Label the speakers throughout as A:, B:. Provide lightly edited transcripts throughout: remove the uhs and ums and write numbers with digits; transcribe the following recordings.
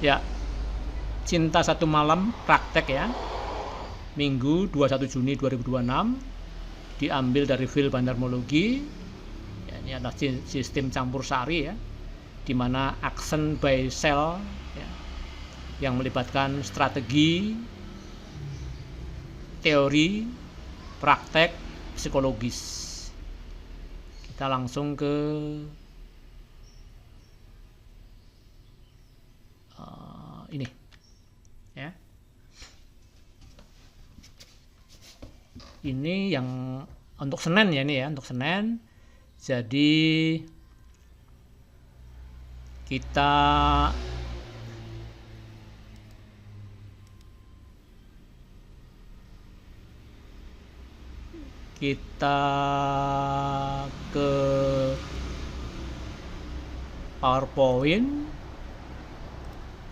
A: Ya, Cinta Satu Malam praktek ya. Minggu 21 Juni 2026 diambil dari fil bandarmologi. Ya, ini adalah sistem campur sari ya, di mana action by cell ya, yang melibatkan strategi, teori, praktek, psikologis. Kita langsung ke ini ya. Ini yang untuk Senin ya, ini ya untuk Senin. Jadi kita ke PowerPoint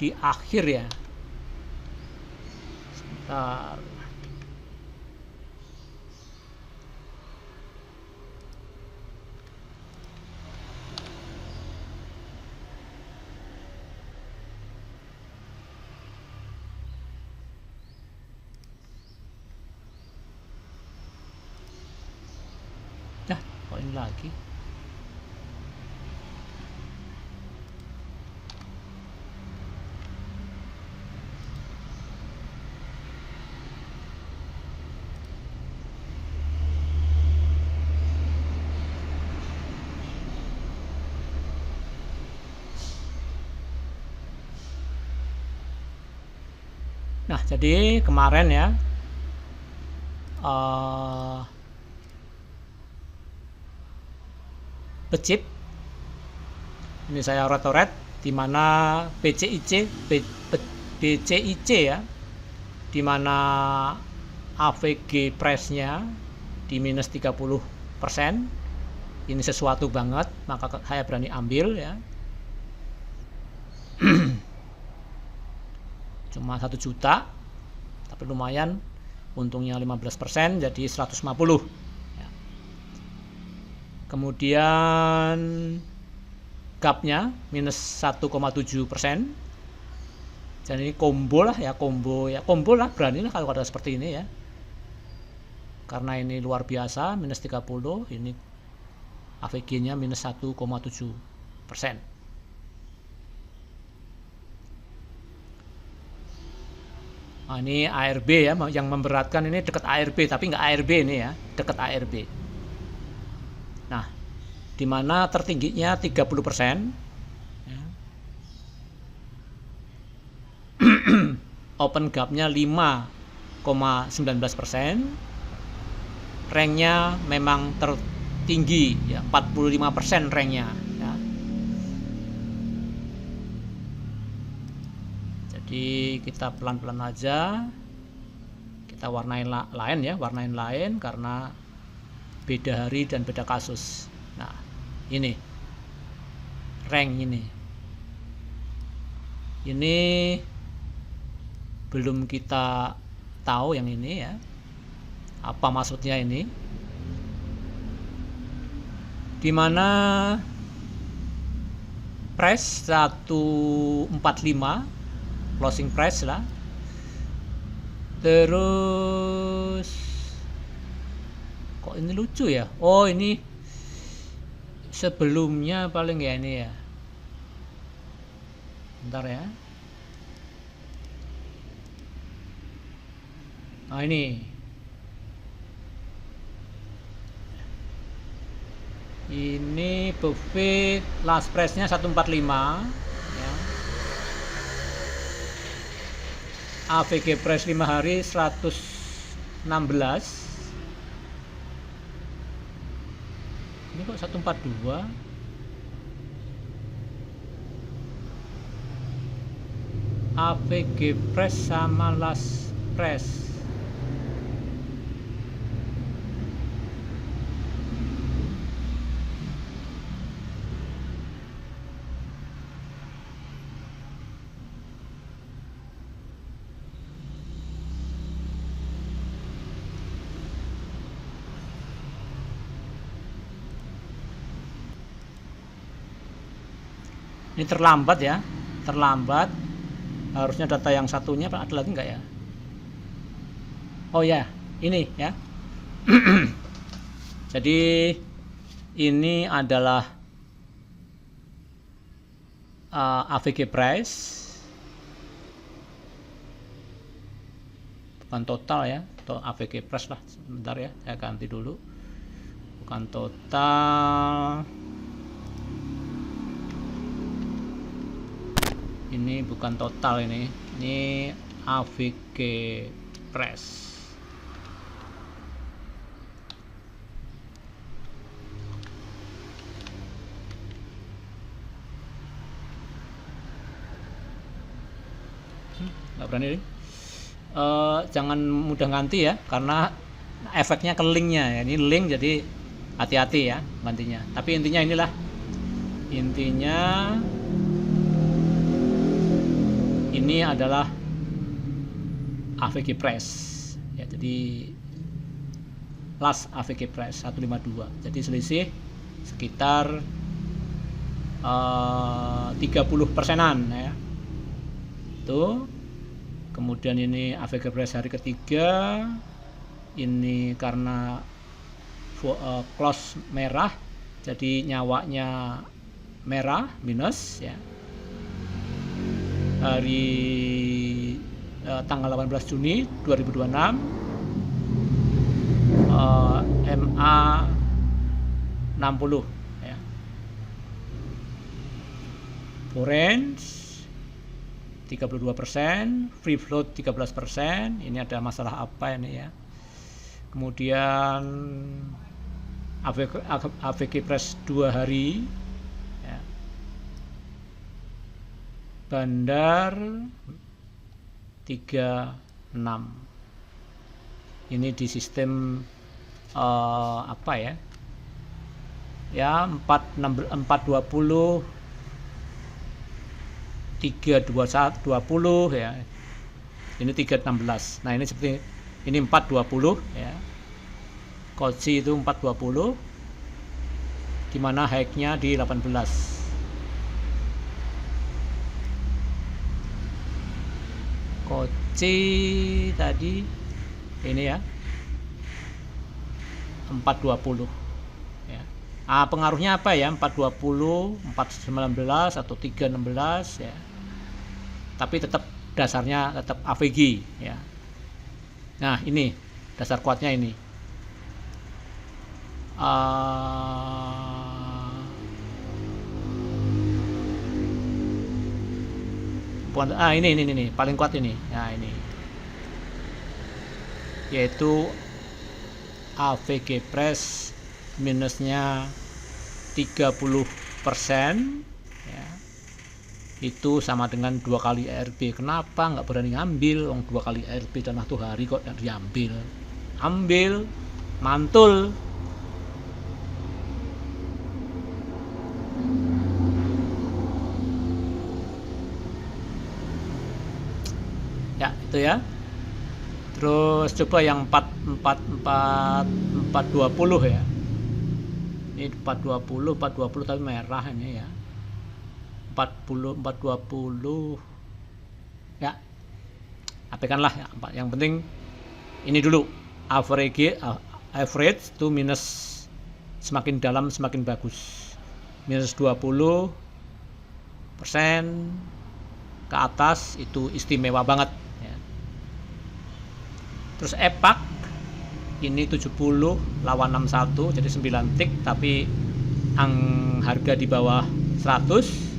A: di akhir ya. Sebentar. Kok ini lagi? Nah, jadi kemarin ya becip ini saya rotoret di mana BCIC ya, di mana AVG price-nya di minus 30%. Ini sesuatu banget, maka saya berani ambil ya. Cuma 1 juta, tapi lumayan, untungnya 15%, jadi 150 ya. Kemudian gapnya minus 1,7%. Jadi ini combo lah ya, combo lah, berani lah kalau ada seperti ini ya, karena ini luar biasa, minus 30, ini AVG nya minus 1,7%. Nah, ini ARB ya, yang memberatkan ini dekat ARB, tapi nggak ARB ini ya, dekat ARB. Nah, dimana tertingginya 30% ya. Open gapnya 5,19%. Ranknya memang tertinggi ya, 45% ranknya ya. Jadi kita pelan-pelan aja, kita warnain lain karena beda hari dan beda kasus. Nah, ini rank ini belum kita tahu yang ini ya, apa maksudnya ini, dimana price 145 closing price lah. Terus kok ini lucu ya, oh ini sebelumnya paling ya, ini ya, bentar ya. Nah, ini buffet last price nya 145 ya. AVG price 5 hari 116. Ini kok 142. AVG price sama last price. Ini terlambat ya, terlambat Harusnya data yang satunya ada lagi nggak ya? Oh ya, ini ya. Jadi ini adalah AVG price, bukan total ya, atau AVG price lah. Sebentar ya, saya ganti dulu. Bukan total. Ini bukan total ini AVG price. Nggak berani jangan mudah ganti ya, karena efeknya ke linknya ya. Ini link, jadi hati-hati ya gantinya. Tapi intinya inilah, intinya ini adalah AVG price ya. Jadi last AVG price 152, jadi selisih sekitar 30%-an ya. Tuh. Kemudian ini AVG price hari ketiga, ini karena close merah, jadi nyawanya merah minus ya. Hari tanggal 18 Juni 2026, MA 60 ya. Orange 32%, free float 13%. Ini ada masalah apa ini ya? Kemudian AVG price 2 hari ya. Bandar 36. Ini di sistem apa ya? Ya 420 321 ya. Ini 316. Nah, ini seperti ini 420 ya. Koji itu 420, di mana high-nya di 18. Koji tadi ini ya 420 ya. Pengaruhnya apa ya? 420, 419 atau 316 ya. Tapi tetap dasarnya tetap AVG ya. Nah, ini dasar kuatnya ini. Ini paling kuat ini. Nah, ini yaitu AVG price minusnya 30% ya. Itu sama dengan 2 kali ARB. Kenapa nggak berani ngambil? 2 kali ARB dalam 1 hari kok nggak diambil? Ambil, mantul. Ya, itu ya. Terus coba yang 420 ya. Ini 420 tapi merah ini ya. 420 ya, abaikanlah ya. Yang penting ini dulu, average itu minus, semakin dalam semakin bagus. Minus 20% ke atas itu istimewa banget ya. Terus EPAC ini 70 lawan 61, jadi 9 tick, tapi harga di bawah 100.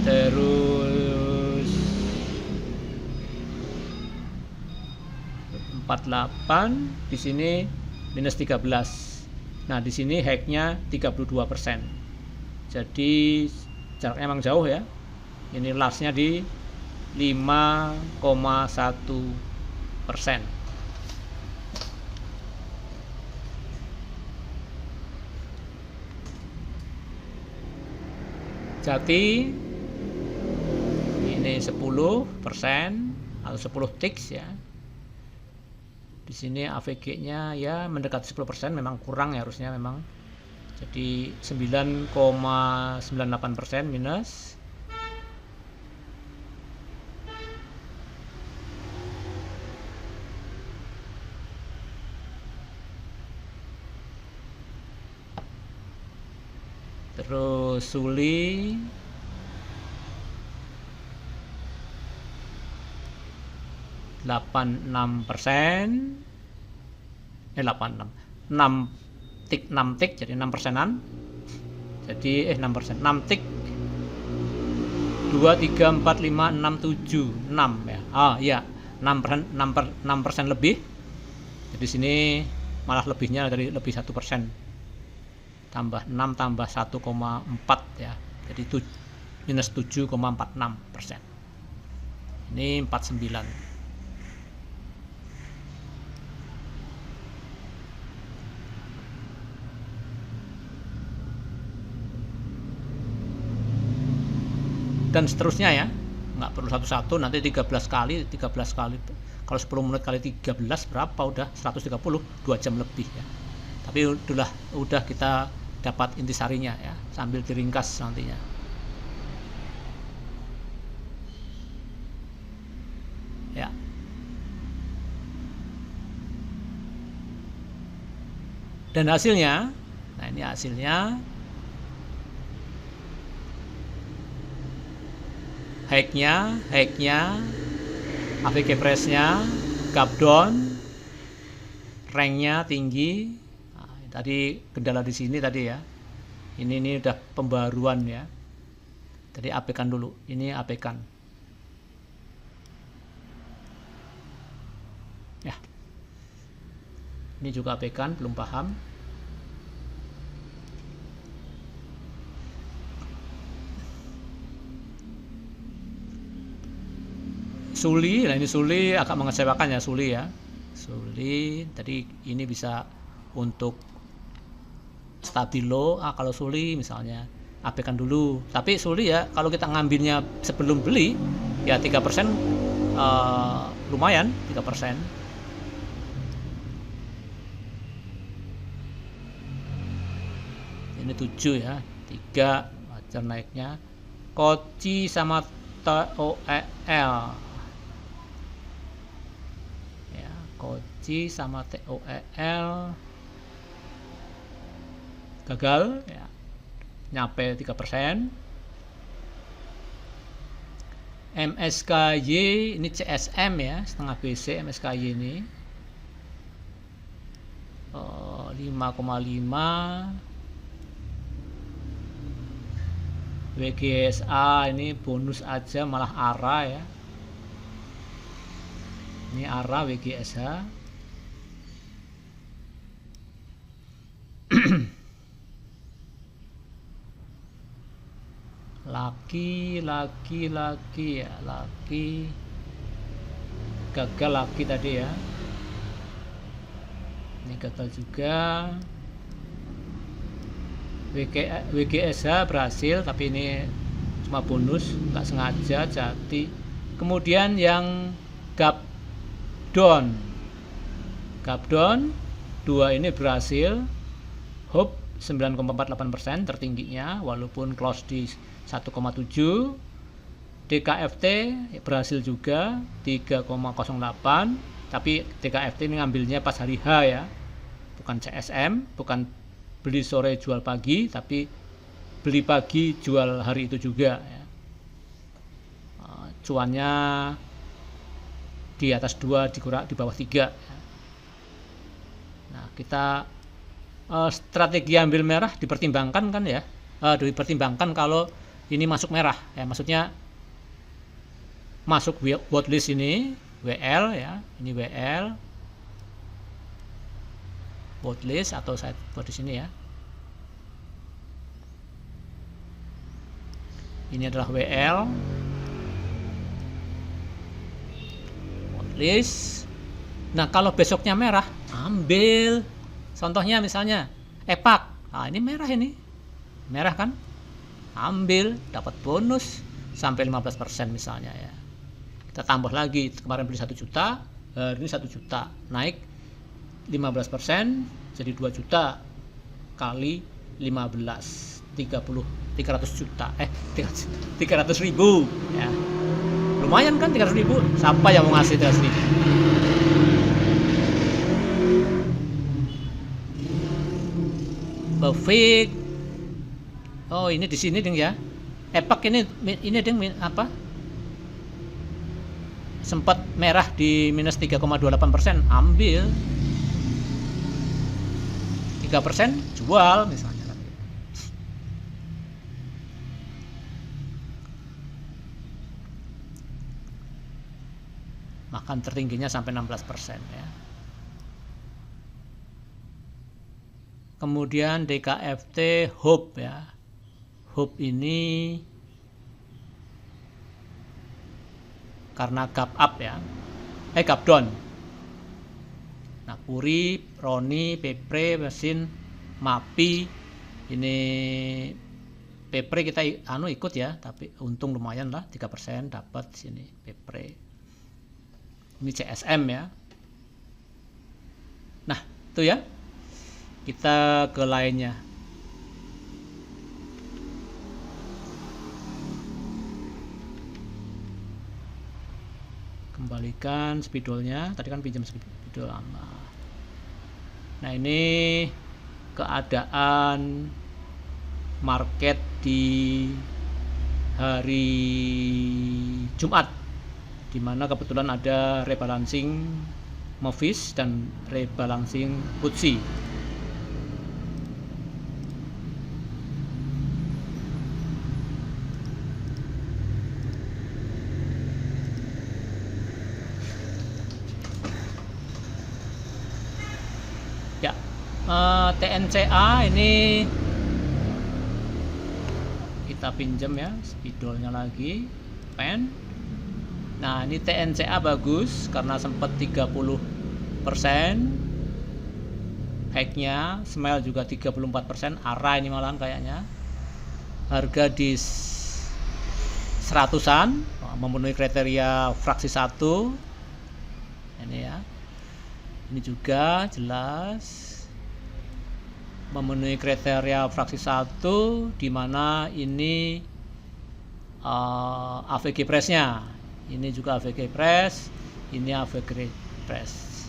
A: Terus 48 di sini minus 13. Nah, di sini high-nya 32%. Jadi jaraknya emang jauh ya. Ini last-nya di 5,1%. Jati ini 10% atau 10 ticks ya. Di sini AVG-nya ya mendekati 10%, memang kurang ya, harusnya memang Jadi 9,98% minus. Terus Suli 86%, 86, 6 tik jadi 6%an. Jadi 6%, 6 tik 2, 3, 4, 5, 6, 7, 6 ya. Iya, 6% lebih. Jadi sini malah lebihnya dari lebih 1%. Tambah 6 tambah 1,4 ya. Jadi minus 7,46%. Ini 49. Dan seterusnya ya, nggak perlu satu-satu, nanti 13 kali kalau 10 menit kali 13 berapa, udah 130, 2 jam lebih ya. Tapi udah kita dapat intisarinya ya, sambil diringkas nantinya. Ya. Dan hasilnya, nah ini hasilnya. High-nya, AVG price-nya, gap down, rank-nya tinggi. Nah, tadi kendala di sini tadi ya. Ini udah pembaruan ya. Tadi abaikan dulu. Ini abaikan. Ya. Ini juga abaikan, belum paham. Suli, nah ini Suli agak mengecewakan ya, Suli ya. Suli tadi ini bisa untuk stabilo. Kalau Suli misalnya abaikan dulu. Tapi Suli ya, kalau kita ngambilnya sebelum beli ya 3%, lumayan 3%. Ini 7 ya, 3 wajar naiknya. Koci sama TOEL. Koci sama TOEL gagal ya, nyampe 3%. MSKY ini CSM ya, setengah BC MSKY ini 5,5. WGSA ini bonus aja malah ARA ya. Ini ARA WGSH. Laki ya, laki gagal, laki tadi ya. Ini gagal juga. WGSH berhasil, tapi ini cuma bonus, nggak sengaja jadi. Kemudian yang gap down 2 ini berhasil. Hope 9,48% tertingginya walaupun close di 1,7. DKFT berhasil juga 3,08, tapi DKFT ini ngambilnya pas hari H ya, bukan CSM, bukan beli sore jual pagi, tapi beli pagi jual hari itu juga ya. Cuannya di atas 2, di bawah 3. Nah, kita strategi ambil merah dipertimbangkan kan ya, dipertimbangkan kalau ini masuk merah ya, maksudnya masuk watchlist ini WL ya, ini WL watchlist, atau saya buat di sini ya, ini adalah WL watchlist. Nah, kalau besoknya merah, ambil. Contohnya misalnya EPAK. Nah, ini merah, ini merah kan, ambil, dapat bonus sampai 15% misalnya ya. Kita tambah lagi, kemarin beli 1 juta, hari ini 1 juta, naik 15% jadi 2 juta kali 15 30 300 juta 300.000 ya. Lumayan kan 300.000, siapa yang mau ngasih 300.000? Bafik. Oh, ini di sini ding ya. Epak ini ding apa? Sempat merah di minus 3,28%, ambil 3% jual misalnya. Makan tertingginya sampai 16% ya. Kemudian DKFT Hope ya. Hope ini karena gap up ya. Gap down. Napuri, Roni, Pepre, Mesin, Mapi. Ini Pepre kita ikut ya, tapi untung lumayan lah, 3% dapat sini Pepre. Ini CSM ya. Nah, itu ya. Kita ke lainnya. Kembalikan spidolnya. Tadi kan pinjam spidol lama. Nah, ini keadaan market di hari Jumat, di mana kebetulan ada rebalancing Movis dan rebalancing FTSE. Ya, TNCA ini kita pinjam ya spidolnya lagi, pen. Nah, ini TNCA bagus karena sempat 30% hacknya, Smile juga 34%, ARA ini malahan kayaknya. Harga di 100-an, memenuhi kriteria fraksi 1. Ini ya. Ini juga jelas memenuhi kriteria fraksi 1, di mana ini AVG price-nya. Ini juga AVG price, ini AVG price.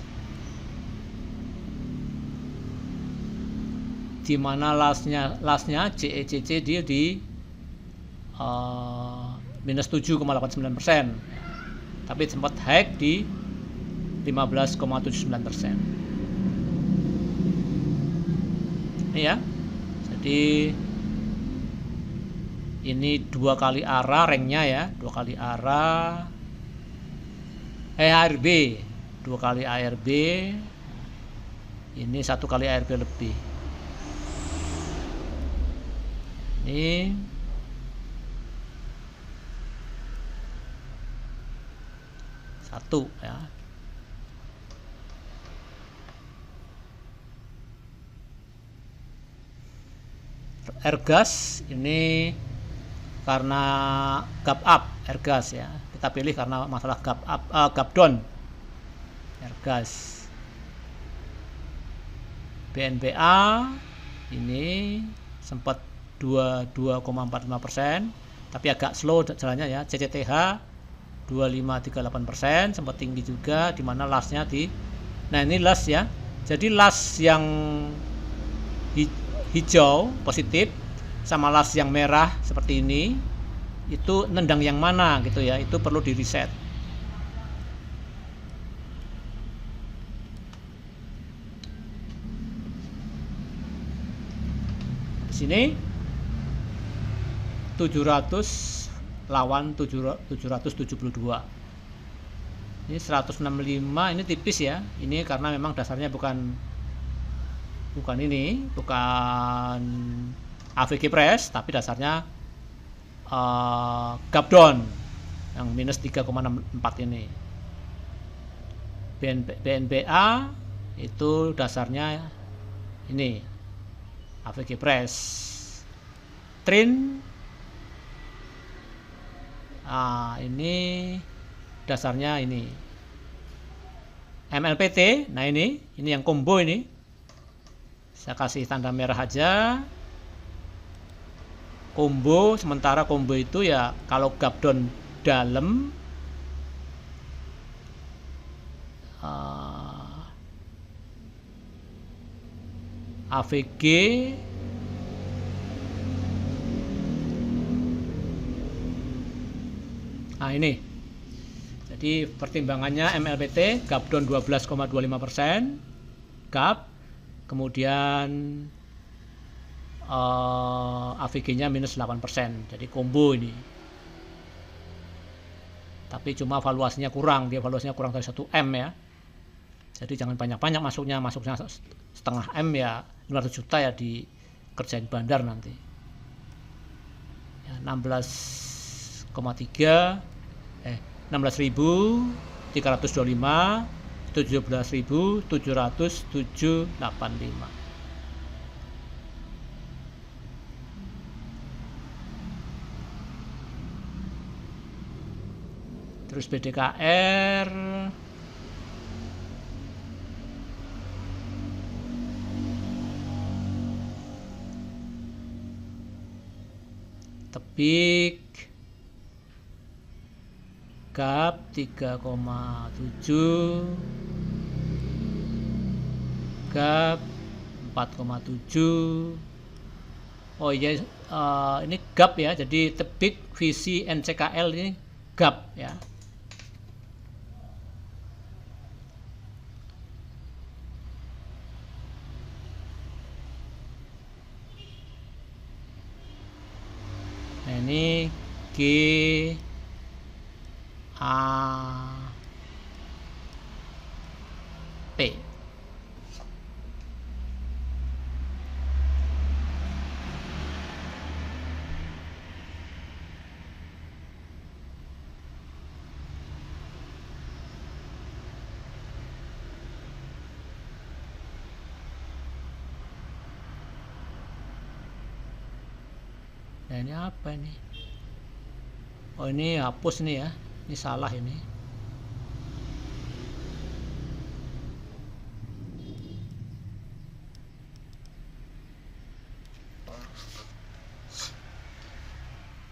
A: Di mana lastnya JECC dia di minus 7,89%, tapi sempat hack di 15,79%. Ini ya. Jadi ini 2 kali ARA ranknya ya, 2 kali ARA ARB, 2 kali ARB, ini 1 kali ARB lebih. Ini satu ya. Airgas ini karena gap up Airgas ya, kita pilih karena masalah gap up, gap down Airgas. BNBA ini sempat 22,45%, tapi agak slow jalannya ya. CCTH 25,38%, sempat tinggi juga, di mana lastnya nah ini last ya. Jadi last yang hijau positif sama last yang merah seperti ini, itu nendang yang mana gitu ya, itu perlu di reset. Di sini 700 lawan 772. Ini 165, ini tipis ya. Ini karena memang dasarnya bukan AVG price, tapi dasarnya gap down yang minus 3,64 ini. BNBA itu dasarnya ini AVG price. Trin ini dasarnya ini MLPT. Nah ini yang combo ini. Saya kasih tanda merah aja. combo, sementara combo itu ya kalau gap down dalam AVG nah ini jadi pertimbangannya MLPT gap down 12,25% gap, kemudian AVG nya minus 8%, jadi combo ini. Tapi cuma valuasinya kurang, dia valuasinya kurang dari 1 M ya. Jadi jangan banyak-banyak masuknya setengah M ya 500 juta ya dikerjain bandar nanti. Ya, 16.325, 17.785. Terus BDKR tebik gap 3,7, gap 4,7. Oh iya, ini gap ya, jadi tebik visi NCKL ini gap ya. Nah ini G A P. Nah ini apa ini? Oh ini hapus nih ya, ini salah ini.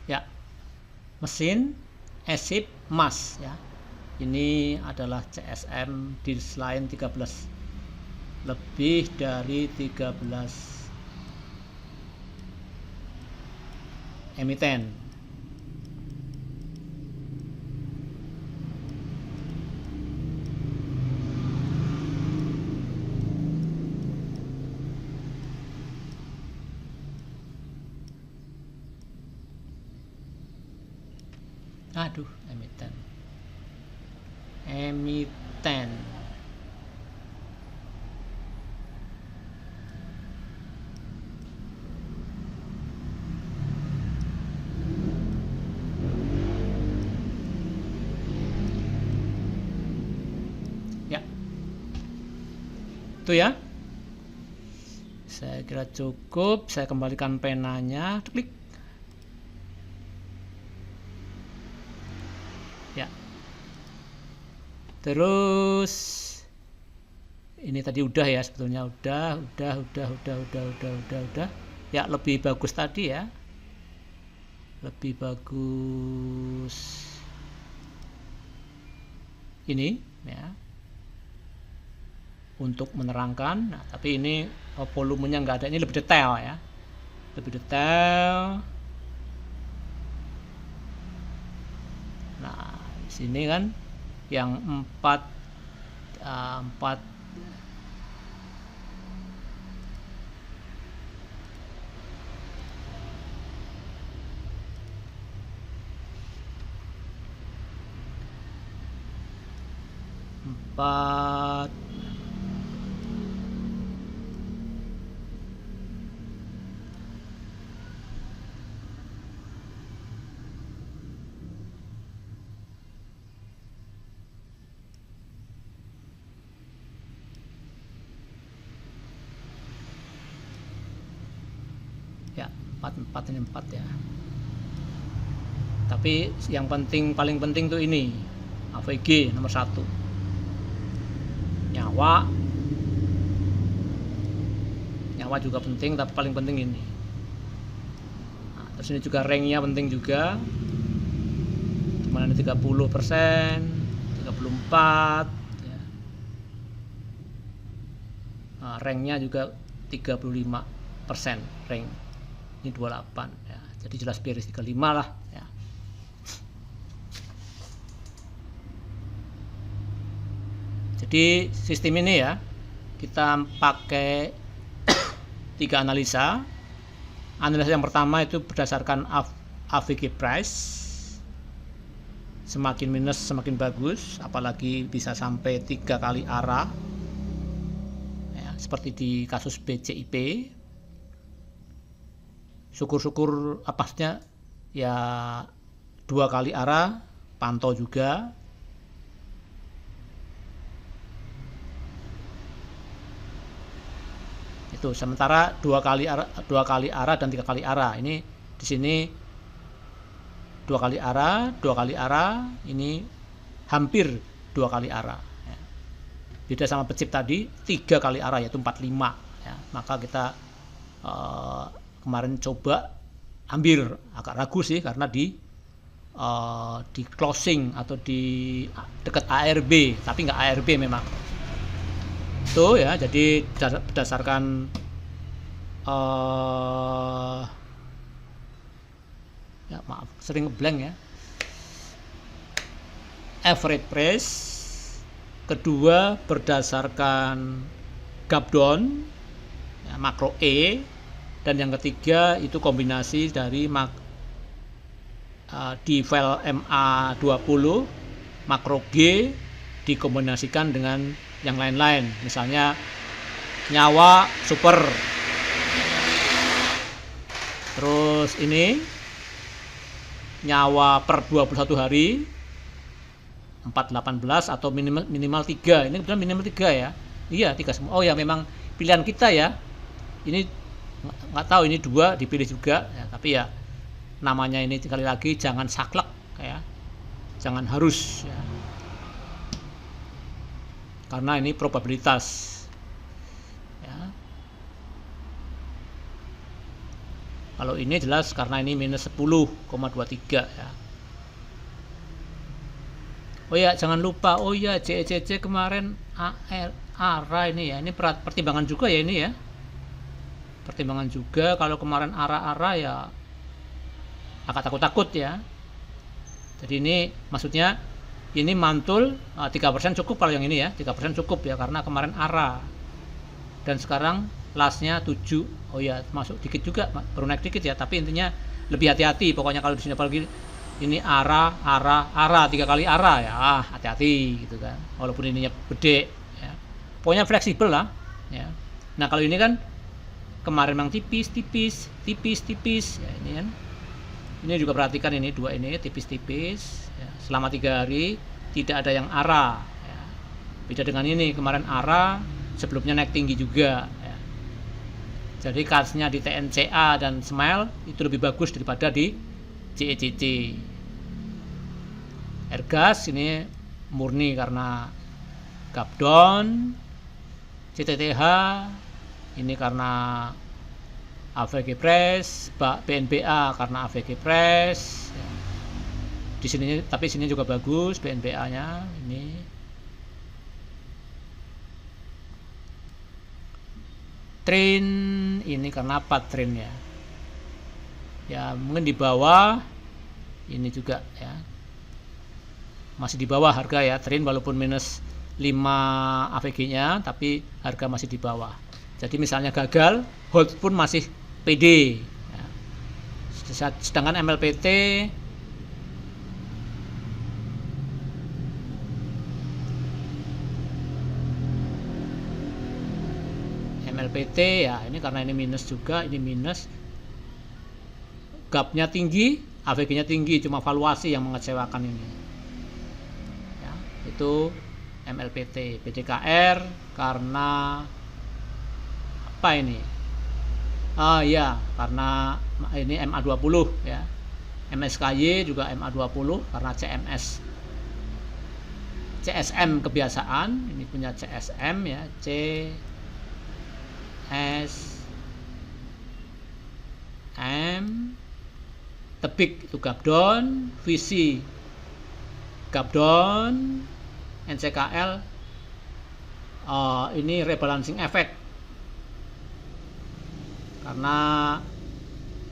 A: Ya, mesin esip mas ya. Ini adalah CSM di line 13, lebih dari 13 emiten. Aduh, emiten. Ya. Itu ya. Saya kira cukup. Saya kembalikan penanya. Klik. Ya. Terus ini tadi udah ya, sebetulnya udah. Ya, lebih bagus tadi ya. Lebih bagus ini ya. Untuk menerangkan. Nah, tapi ini volumenya nggak ada. Ini lebih detail ya. Lebih detail. Nah, di sini kan yang 4 ya, 4 ini 4 ya. Tapi yang paling penting tuh ini AVG nomor 1. Nyawa juga penting, tapi paling penting ini. Nah, Terus ini juga ranknya penting juga, dimana ini 30%, 34 ya. Nah, ranknya juga 35% rank, ini 28 ya, jadi jelas bearish 35 lah ya. Jadi sistem ini ya, kita pakai 3 analisa. Analisa yang pertama itu berdasarkan AVG price, semakin minus semakin bagus, apalagi bisa sampai 3 kali arah ya, seperti di kasus BCIP. Syukur-syukur apasnya ya 2 kali arah, pantau juga. Itu sementara 2 kali arah dan 3 kali arah. Ini di sini 2 kali arah, 2 kali arah, ini hampir 2 kali arah ya. Beda sama becip tadi 3 kali arah, yaitu 45 ya. Maka kita kemarin coba ambil, agak ragu sih karena di closing atau di dekat ARB, tapi nggak ARB memang. Itu ya, jadi berdasarkan ya maaf sering blank ya, average price. Kedua berdasarkan gap down ya, makro E. Dan yang ketiga itu kombinasi dari di file MA20 makro G dikombinasikan dengan yang lain-lain, misalnya nyawa super, terus ini nyawa per 21 hari 418 atau minimal 3. Ini kebetulan minimal 3 ya. Iya 3 semua. Oh ya, memang pilihan kita ya. Ini nggak tahu, ini 2 dipilih juga ya, tapi ya namanya ini sekali lagi jangan saklek ya, jangan harus ya, karena ini probabilitas ya. Kalau ini jelas karena ini minus 10,23 ya. Oh ya, jangan lupa, oh ya JECC kemarin ARA ini ya, ini pertimbangan juga ya, ini ya pertimbangan juga. Kalau kemarin ARA ya agak takut-takut ya. Jadi ini maksudnya ini mantul 3% cukup, kalau yang ini ya 3% cukup ya, karena kemarin ARA dan sekarang lastnya 7. Oh ya, masuk dikit juga, baru naik dikit ya, tapi intinya lebih hati-hati pokoknya kalau di sini, apalagi ini ARA 3 kali ARA ya, hati-hati gitu kan, walaupun ininya gede ya, pokoknya fleksibel lah ya. Nah kalau ini kan kemarin memang tipis ya, ini kan, ini juga perhatikan ini 2 ini tipis-tipis ya, selama 3 hari tidak ada yang ARA ya. Beda dengan ini, kemarin ARA sebelumnya naik tinggi juga ya. Jadi kasusnya di TNCA dan Smile itu lebih bagus daripada di JECC. Airgas ini murni karena gap down. CTTH ini karena AVG price, BNBA karena AVG price ya. Di sini, tapi sini juga bagus BNBA-nya ini. Train ini karena apa train ya? Ya mungkin di bawah ini juga ya. Masih di bawah harga ya, train walaupun minus 5 AVG-nya tapi harga masih di bawah. Jadi misalnya gagal, hold pun masih PD ya. Sedangkan MLPT ya, ini karena ini minus juga, ini minus, gapnya tinggi, AVG-nya tinggi, cuma valuasi yang mengecewakan ini ya. Itu MLPT. BDKR karena apa ini? Ya karena ini MA20 ya. MSKY juga MA20 karena CSM kebiasaan, ini punya CSM ya, CSM tebik itu gap down, VC gap down, NCKL ini rebalancing effect karena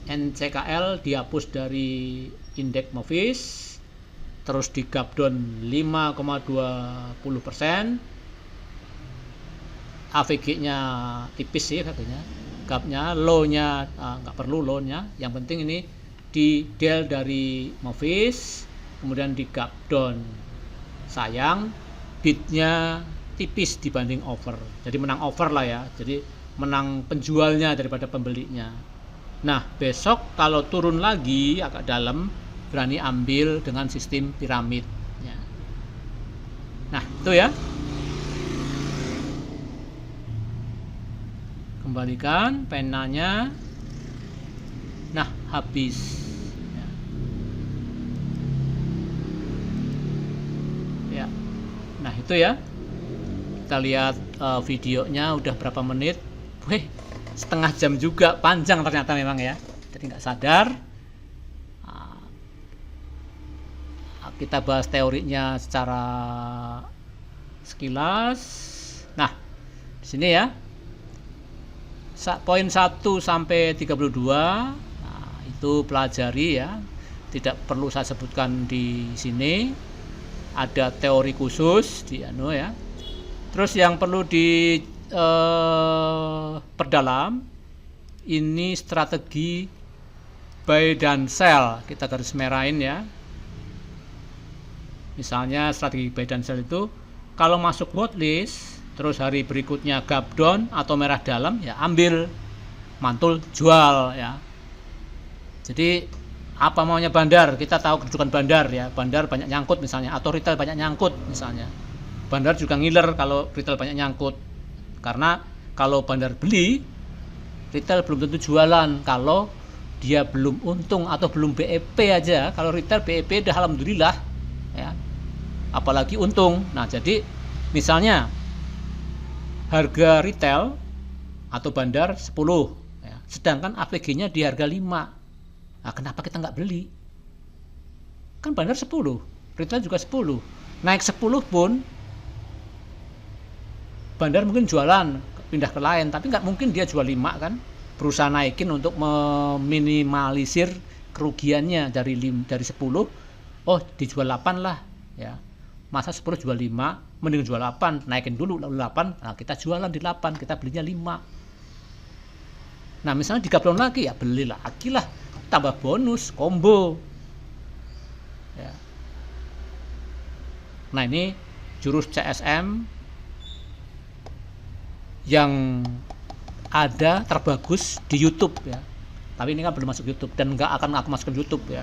A: NCKL dihapus dari indeks Movis, terus di gap down 5,20%, AVG-nya tipis sih katanya, gapnya, low-nya nggak perlu low-nya, yang penting ini di del dari Movis, kemudian di gap down. Sayang bidnya tipis dibanding over, jadi menang over lah ya, jadi menang penjualnya daripada pembelinya. Nah, besok kalau turun lagi agak dalam, berani ambil dengan sistem piramid ya. Nah, itu ya. Kembalikan penanya. Nah, habis ya. Nah, itu ya. Kita lihat videonya udah berapa menit. Wih, setengah jam juga, panjang ternyata memang ya, jadi nggak sadar. Kita bahas teorinya secara sekilas. Nah, di sini ya, poin 1 sampai 32, nah, itu pelajari ya, tidak perlu saya sebutkan di sini, ada teori khusus di ya. Terus yang perlu di perdalam ini strategi buy dan sell, kita garis merahin ya. Misalnya strategi buy dan sell itu kalau masuk watchlist terus hari berikutnya gap down atau merah dalam ya ambil, mantul jual ya. Jadi apa maunya bandar, kita tahu kedudukan bandar ya, bandar banyak nyangkut misalnya, atau retail banyak nyangkut misalnya. Bandar juga ngiler kalau retail banyak nyangkut, karena kalau bandar beli, retail belum tentu jualan kalau dia belum untung atau belum BEP aja. Kalau retail BEP udah alhamdulillah ya, apalagi untung. Nah, jadi misalnya harga retail atau bandar 10 ya, sedangkan AVG-nya di harga 5. Nah, kenapa kita nggak beli? Kan bandar 10, retail juga 10. Naik 10 pun bandar mungkin jualan, pindah ke lain, tapi nggak mungkin dia jual 5 kan, berusaha naikin untuk meminimalisir kerugiannya dari 10, oh dijual 8 lah ya, masa 10 jual 5, mending jual 8, naikin dulu lalu 8, nah kita jualan di 8, kita belinya 5. Nah, misalnya di gap down lagi ya beli lagi lah, tambah bonus, combo ya. Nah, ini jurus CSM yang ada terbagus di YouTube ya, tapi ini kan belum masuk YouTube dan nggak akan aku masukin YouTube ya,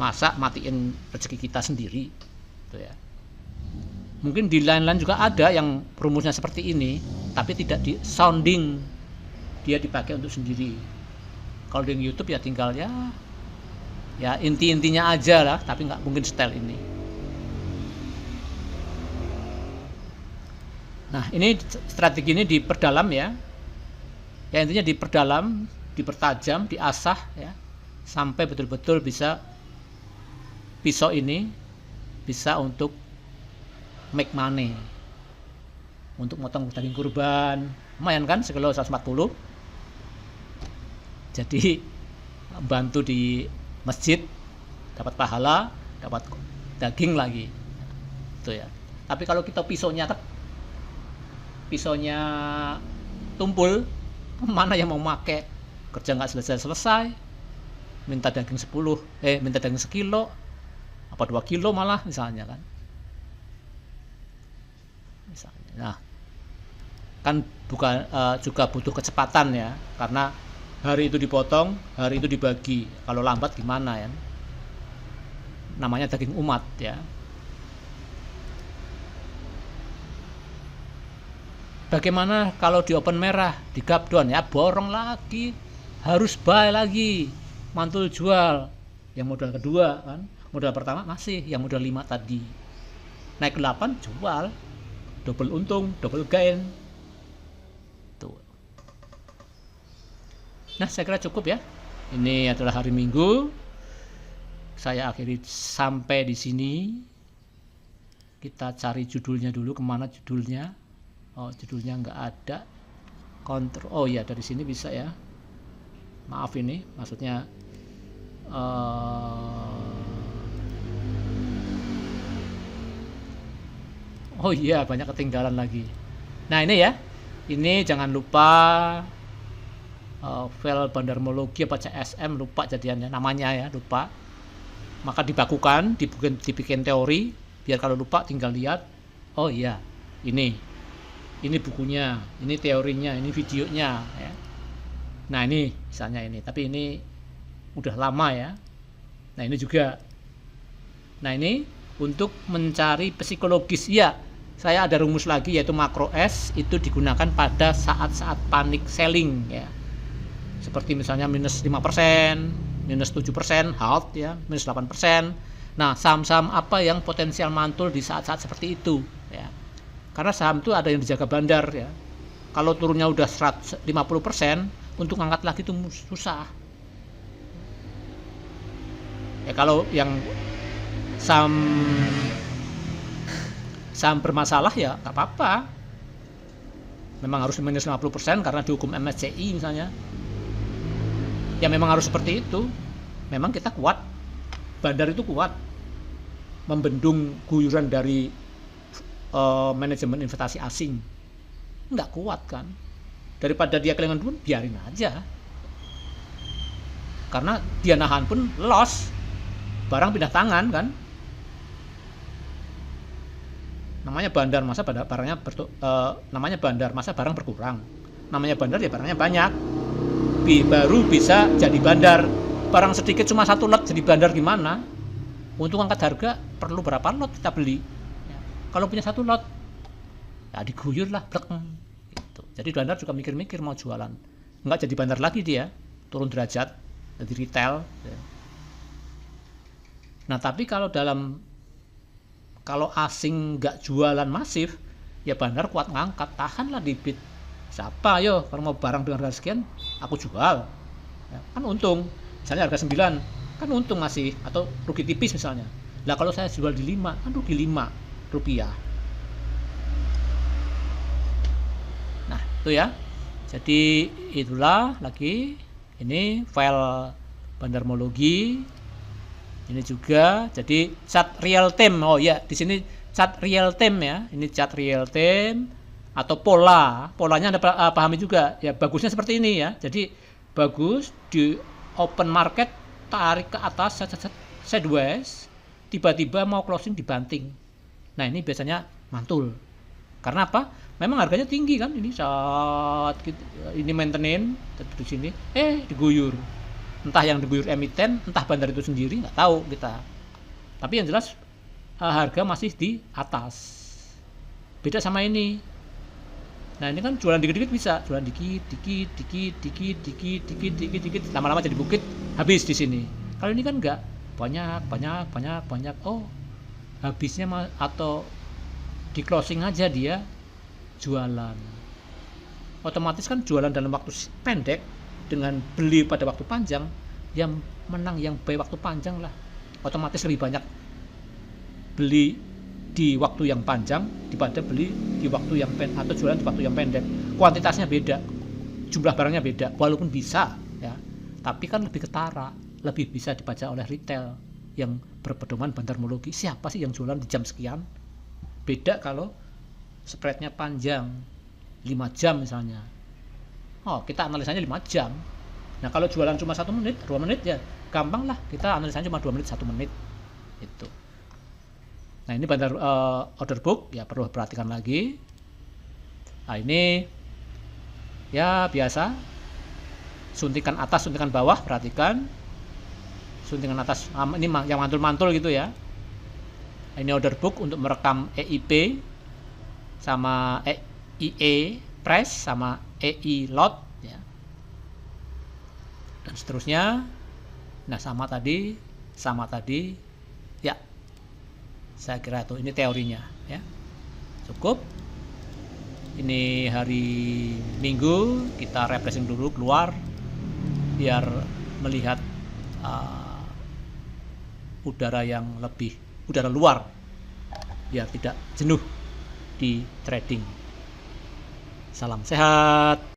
A: masa matiin rezeki kita sendiri gitu ya. Mungkin di lain-lain juga ada yang rumusnya seperti ini, tapi tidak di sounding, dia dipakai untuk sendiri. Kalau di YouTube ya tinggal ya inti-intinya aja lah, tapi nggak mungkin style ini. Nah, ini strategi ini diperdalam ya. Ya, intinya diperdalam, dipertajam, diasah ya, sampai betul-betul bisa pisau ini bisa untuk make money. Untuk motong daging kurban, lumayan kan, sekilo 140. Jadi bantu di masjid, dapat pahala, dapat daging lagi. Itu ya. Tapi kalau kita pisaunya tumpul, mana yang mau make, kerja nggak selesai, minta daging 10, minta daging sekilo apa 2 kilo malah misalnya kan, misalnya. Nah, kan bukan juga butuh kecepatan ya, karena hari itu dipotong, hari itu dibagi, kalau lambat gimana ya, namanya daging umat ya. Bagaimana kalau di open merah, di gap down ya, borong lagi, harus buy lagi, mantul jual. Yang modal kedua kan, modal pertama masih, yang modal 5 tadi. Naik 8 jual, double untung, double gain. Tuh. Nah, saya kira cukup ya. Ini adalah hari Minggu. saya akhiri sampai di sini. Kita cari judulnya dulu, kemana judulnya? Oh, judulnya nggak ada. Kontrol, oh ya dari sini bisa ya. Maaf ini, maksudnya oh iya banyak ketinggalan lagi. Nah ini ya, ini jangan lupa file bandarmologi apa CSM, lupa jadiannya namanya ya, lupa. Maka dibakukan, dibikin teori. Biar kalau lupa tinggal lihat, oh iya, ini bukunya, ini teorinya, ini videonya ya. Nah ini misalnya ini, tapi ini udah lama ya. Nah ini juga. Nah ini untuk mencari psikologis ya, saya ada rumus lagi yaitu makro S itu digunakan pada saat-saat panik selling ya. Seperti misalnya minus 5%, minus 7%, halt ya, minus 8%. Nah, saham-saham apa yang potensial mantul di saat-saat seperti itu ya. Karena saham itu ada yang dijaga bandar ya. Kalau turunnya udah 50%, untuk ngangkat lagi itu susah. Ya kalau yang saham bermasalah ya nggak apa-apa. Memang harus minus 50% karena dihukum MSCI misalnya. Ya memang harus seperti itu. Memang kita kuat. Bandar itu kuat membendung guyuran dari manajemen investasi asing. Nggak kuat kan. Daripada dia kehilangan pun biarin aja. Karena dia nahan pun loss. Barang pindah tangan kan. Namanya bandar masa barangnya namanya bandar masa barang berkurang. Namanya bandar ya barangnya banyak. Baru bisa jadi bandar. Barang sedikit cuma 1 lot jadi bandar gimana? Untuk angkat harga perlu berapa lot kita beli? Ya. Kalau punya 1 lot, ya diguyur lah, gitu. Jadi bandar juga mikir-mikir mau jualan. Nggak jadi bandar lagi dia, turun derajat, jadi retail. Ya. Nah tapi kalau asing nggak jualan masif, ya bandar kuat ngangkat, tahanlah di bid. Siapa yo kalau mau barang dengan harga sekian, aku jual. Ya, kan untung. Misalnya harga 9, kan untung masih, atau rugi tipis misalnya. Lah kalau saya jual di 5, kan rugi 5 rupiah. Nah itu ya. Jadi itulah lagi, ini file bandarmologi. Ini juga, jadi chart real time. Oh ya, di sini chart real time ya. Ini chart real time atau pola. Polanya Anda pahami juga. Ya bagusnya seperti ini ya. Jadi bagus di open market, tarik ke atas sideways, tiba-tiba mau closing dibanting. Nah ini biasanya mantul. Karena apa? Memang harganya tinggi kan, ini saat ini maintenance di sini, diguyur. Entah yang diguyur emiten, entah bandar itu sendiri, nggak tahu kita. Tapi yang jelas harga masih di atas. Beda sama ini. Nah ini kan jualan dikit-dikit bisa, jualan dikit, lama-lama jadi bukit, habis di sini. Kalau ini kan enggak, banyak. Oh, habisnya atau di closing aja dia jualan. Otomatis kan jualan dalam waktu pendek dengan beli pada waktu panjang, yang menang yang beli waktu panjang lah. Otomatis lebih banyak beli di waktu yang panjang daripada beli di waktu yang pendek atau jualan di waktu yang pendek. Kuantitasnya beda, jumlah barangnya beda, walaupun bisa ya, tapi kan lebih ketara, lebih bisa dibaca oleh retail yang berpedoman bandarmologi. Siapa sih yang jualan di jam sekian? Beda kalau spreadnya panjang 5 jam misalnya. Oh, kita analisanya 5 jam. Nah, kalau jualan cuma 1 menit, 2 menit ya gampang lah, kita analisanya cuma 2 menit, 1 menit itu. Nah ini bandar order book ya, perlu perhatikan lagi. Nah ini ya biasa, suntikan atas, suntikan bawah, perhatikan. Suntikan atas ini yang mantul-mantul gitu ya. Ini order book untuk merekam EIP sama EIE price sama EI lot ya. Dan seterusnya. Nah sama tadi ya. Saya kira itu, ini teorinya ya. Cukup. Ini hari Minggu, kita refreshing dulu keluar biar melihat udara luar, biar tidak jenuh di trading. Salam sehat.